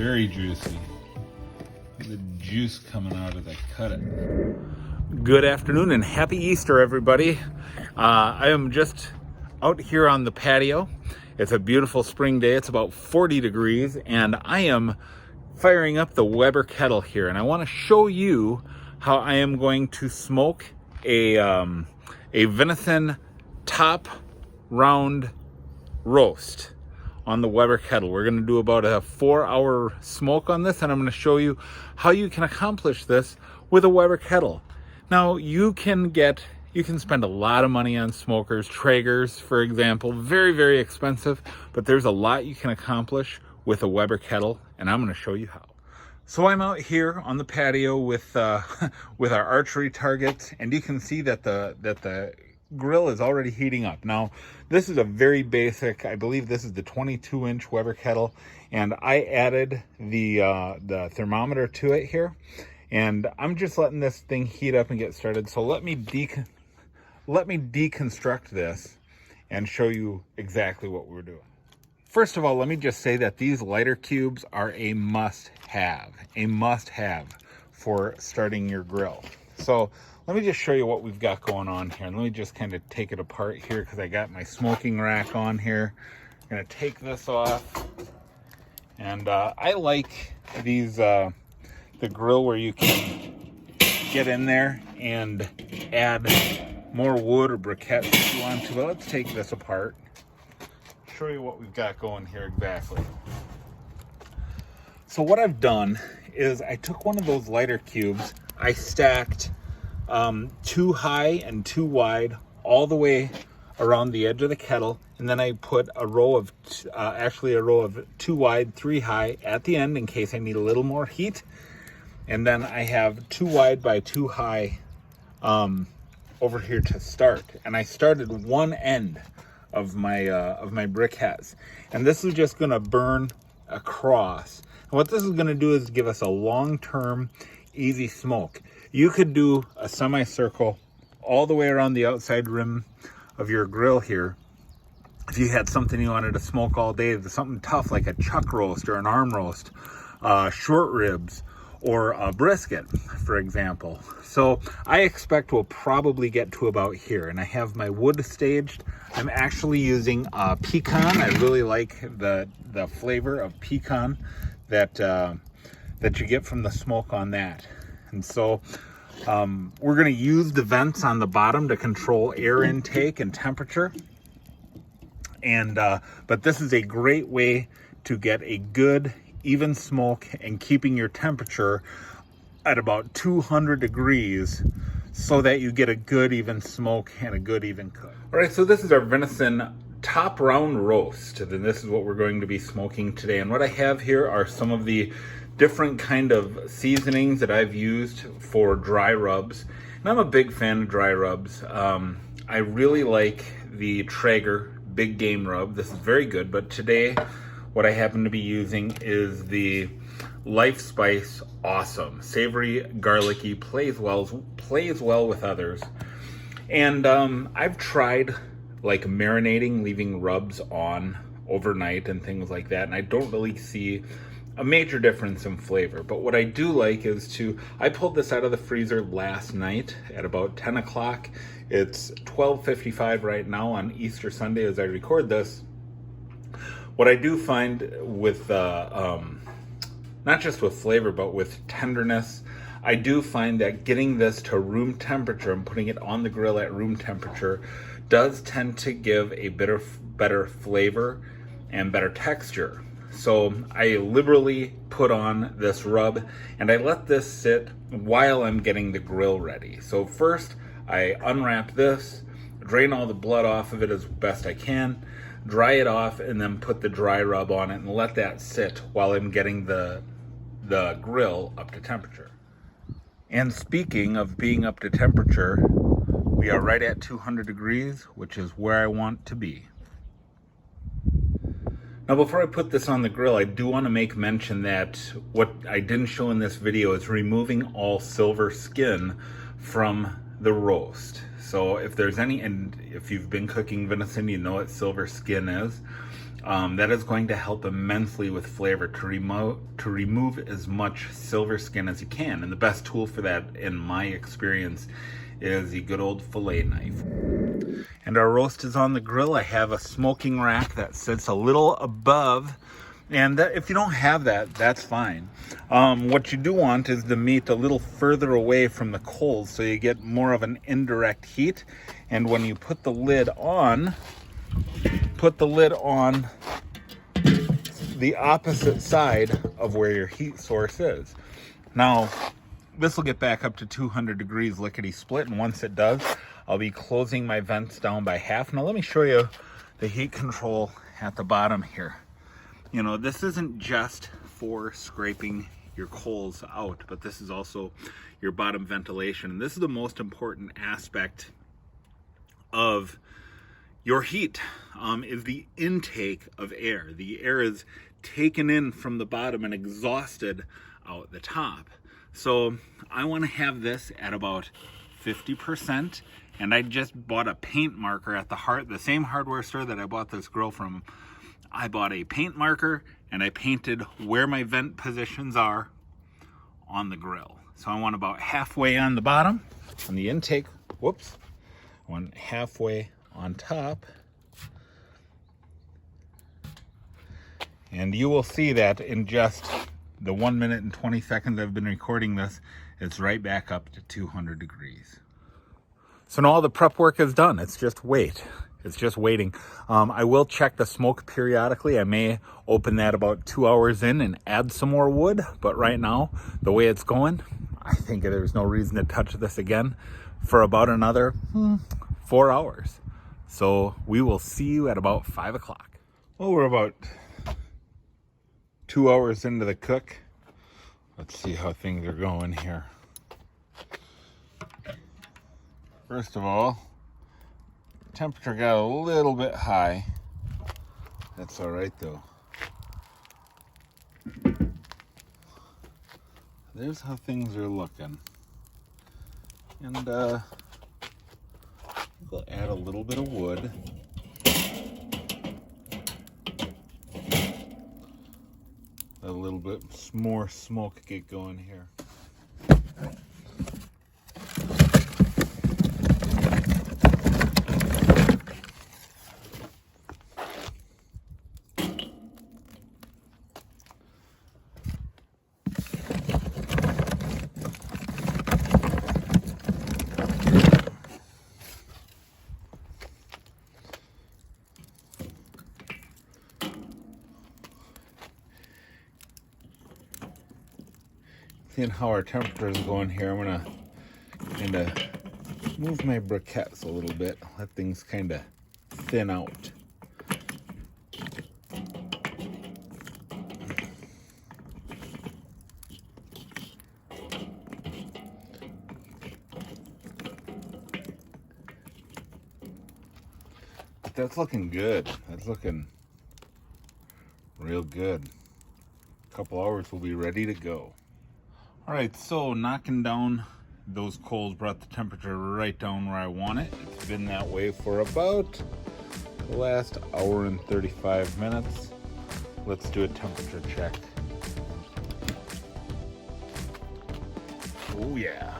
very juicy. The juice coming out as I cut it. Good afternoon and happy Easter, everybody. I am just out here on the patio. It's a beautiful spring day. It's about 40 degrees and I am firing up the Weber Kettle here, and I want to show you how I am going to smoke a venison top round roast on the Weber Kettle. We're going to do about a 4-hour smoke on this, and I'm going to show you how you can accomplish this with a Weber Kettle. Now, you can spend a lot of money on smokers. Traegers, for example, very, very expensive, but there's a lot you can accomplish with a Weber Kettle, and I'm going to show you how. So I'm out here on the patio with our archery targets, and you can see that the grill is already heating up. Now, this is a very basic, I believe this is the 22-inch Weber Kettle, and I added the thermometer to it here, and I'm just letting this thing heat up and get started. So let me deconstruct this and show you exactly what we're doing. First of all, let me just say that these lighter cubes are a must-have for starting your grill. So let me just show you what we've got going on here. And let me just kind of take it apart here because I got my smoking rack on here. I'm gonna take this off. And I like these, the grill where you can get in there and add more wood or briquettes if you want to. But let's take this apart. Show you what we've got going here exactly. So what I've done is I took one of those lighter cubes, I stacked 2 high and 2 wide all the way around the edge of the kettle, and then I put a row of 2 wide, 3 high at the end in case I need a little more heat. And then I have 2 wide by 2 high over here to start. And I started one end of my briquettes, and this is just gonna burn across. And what this is gonna do is give us a long-term, easy smoke. You could do a semicircle all the way around the outside rim of your grill here. If you had something you wanted to smoke all day, something tough like a chuck roast or an arm roast, short ribs, or a brisket, for example. So I expect we'll probably get to about here, and I have my wood staged. I'm actually using pecan. I really like the flavor of pecan that you get from the smoke on that. And so we're gonna use the vents on the bottom to control air intake and temperature. And but this is a great way to get a good even smoke and keeping your temperature at about 200 degrees so that you get a good even smoke and a good even cook. All right, so this is our venison top round roast, and this is what we're going to be smoking today. And what I have here are some of the different kind of seasonings that I've used for dry rubs. And I'm a big fan of dry rubs. I really like the Traeger Big Game Rub. This is very good, but today what I happen to be using is the Life Spice Awesome. Savory, garlicky, plays well with others. And I've tried like marinating, leaving rubs on overnight and things like that, and I don't really see a major difference in flavor. But what I do like is I pulled this out of the freezer last night at about 10 o'clock. It's 12:55 right now on Easter Sunday as I record this. What I do find with, not just with flavor, but with tenderness, I do find that getting this to room temperature and putting it on the grill at room temperature does tend to give a better flavor and better texture. So I liberally put on this rub and I let this sit while I'm getting the grill ready. So first I unwrap this, drain all the blood off of it as best I can, dry it off, and then put the dry rub on it and let that sit while I'm getting the grill up to temperature. And speaking of being up to temperature, we are right at 200 degrees, which is where I want to be. Now, before I put this on the grill, I do want to make mention that what I didn't show in this video is removing all silver skin from the roast. So if there's any, and if you've been cooking venison, you know what silver skin is. That is going to help immensely with flavor to remove as much silver skin as you can. And the best tool for that, in my experience, is the good old fillet knife. And our roast is on the grill. I have a smoking rack that sits a little above, and if you don't have that, that's fine. What you do want is the meat a little further away from the coals, so you get more of an indirect heat. And when you put the lid on the opposite side of where your heat source is. Now, this will get back up to 200 degrees lickety split, and once it does, I'll be closing my vents down by half. Now let me show you the heat control at the bottom here. You know, this isn't just for scraping your coals out, but this is also your bottom ventilation. And this is the most important aspect of your heat, is the intake of air. The air is taken in from the bottom and exhausted out the top. So I want to have this at about 50%. And I just bought a paint marker at the same hardware store that I bought this grill from. I bought a paint marker and I painted where my vent positions are on the grill. So I want about halfway on the bottom, on the intake, whoops. I want halfway on top. And you will see that in just the 1 minute and 20 seconds I've been recording this, it's right back up to 200 degrees. So now all the prep work is done. It's just wait. It's just waiting. I will check the smoke periodically. I may open that about 2 hours in and add some more wood. But right now, the way it's going, I think there's no reason to touch this again for about another 4 hours. So we will see you at about 5 o'clock. Well, we're about 2 hours into the cook. Let's see how things are going here. First of all, temperature got a little bit high. That's all right though. There's how things are looking. And we'll add a little bit of wood. A little bit more smoke get going here. Seeing how our temperature is going here, I'm gonna kind of move my briquettes a little bit, let things kind of thin out. But that's looking good. That's looking real good. A couple hours, we'll be ready to go. All right, so knocking down those coals brought the temperature right down where I want it. It's been that way for about the last hour and 35 minutes. Let's do a temperature check. Oh yeah.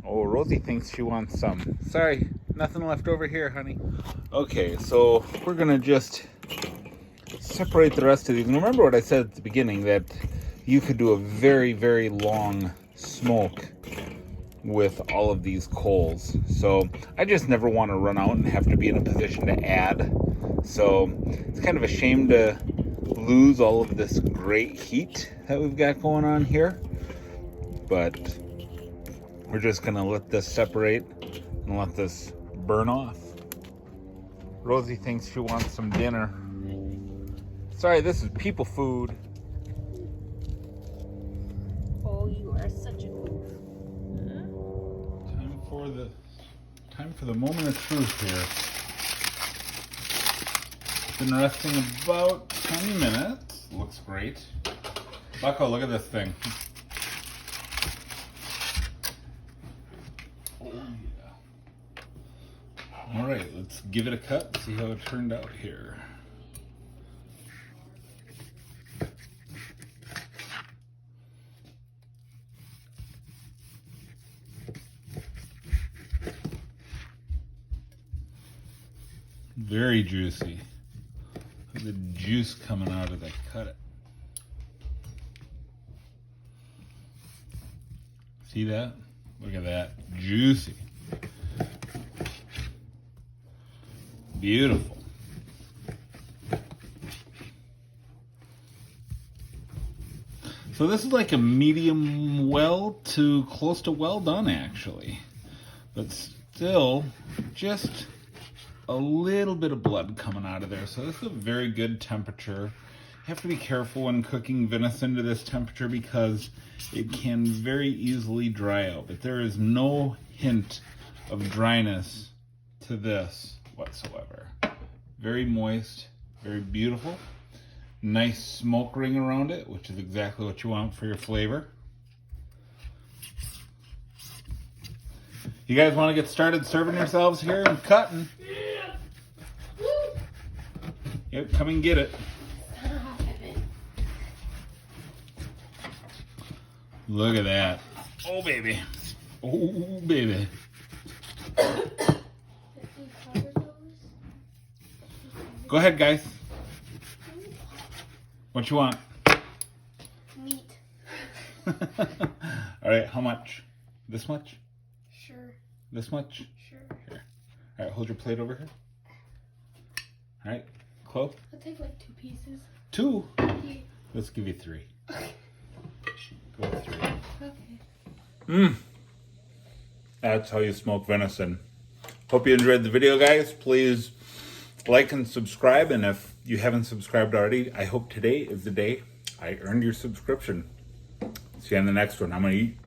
Oh, Rosie thinks she wants some. Sorry, nothing left over here, honey. Okay, so we're gonna just separate the rest of these. And remember what I said at the beginning, that you could do a very, very long smoke with all of these coals. So I just never want to run out and have to be in a position to add. So it's kind of a shame to lose all of this great heat that we've got going on here. But we're just gonna let this separate and let this burn off. Rosie thinks she wants some dinner. Sorry, this is people food. Oh, you are such a goof. Time for the moment of truth here. Been resting about 20 minutes. Looks great. Bucko, look at this thing. Oh yeah. All right, let's give it a cut. See how it turned out here. Very juicy. The juice coming out of the cut it. See that? Look at that. Juicy. Beautiful. So this is like a medium well to close to well done actually. But still just a little bit of blood coming out of there. So this is a very good temperature. You have to be careful when cooking venison to this temperature because it can very easily dry out. But there is no hint of dryness to this whatsoever. Very moist, very beautiful. Nice smoke ring around it, which is exactly what you want for your flavor. You guys want to get started serving yourselves here and cutting? Yep, come and get it. Look at that. Oh, baby. Oh, baby. Go ahead, guys. What you want? Meat. All right, how much? This much? Sure. This much? Sure. Here. All right, hold your plate over here. All right, Chloe? I'll take like 2 pieces. 2? Yeah. Let's give you 3. Go with 3. Okay. That's how you smoke venison. Hope you enjoyed the video, guys. Please like and subscribe. And if you haven't subscribed already, I hope today is the day I earned your subscription. See you on the next one. I'm going to eat.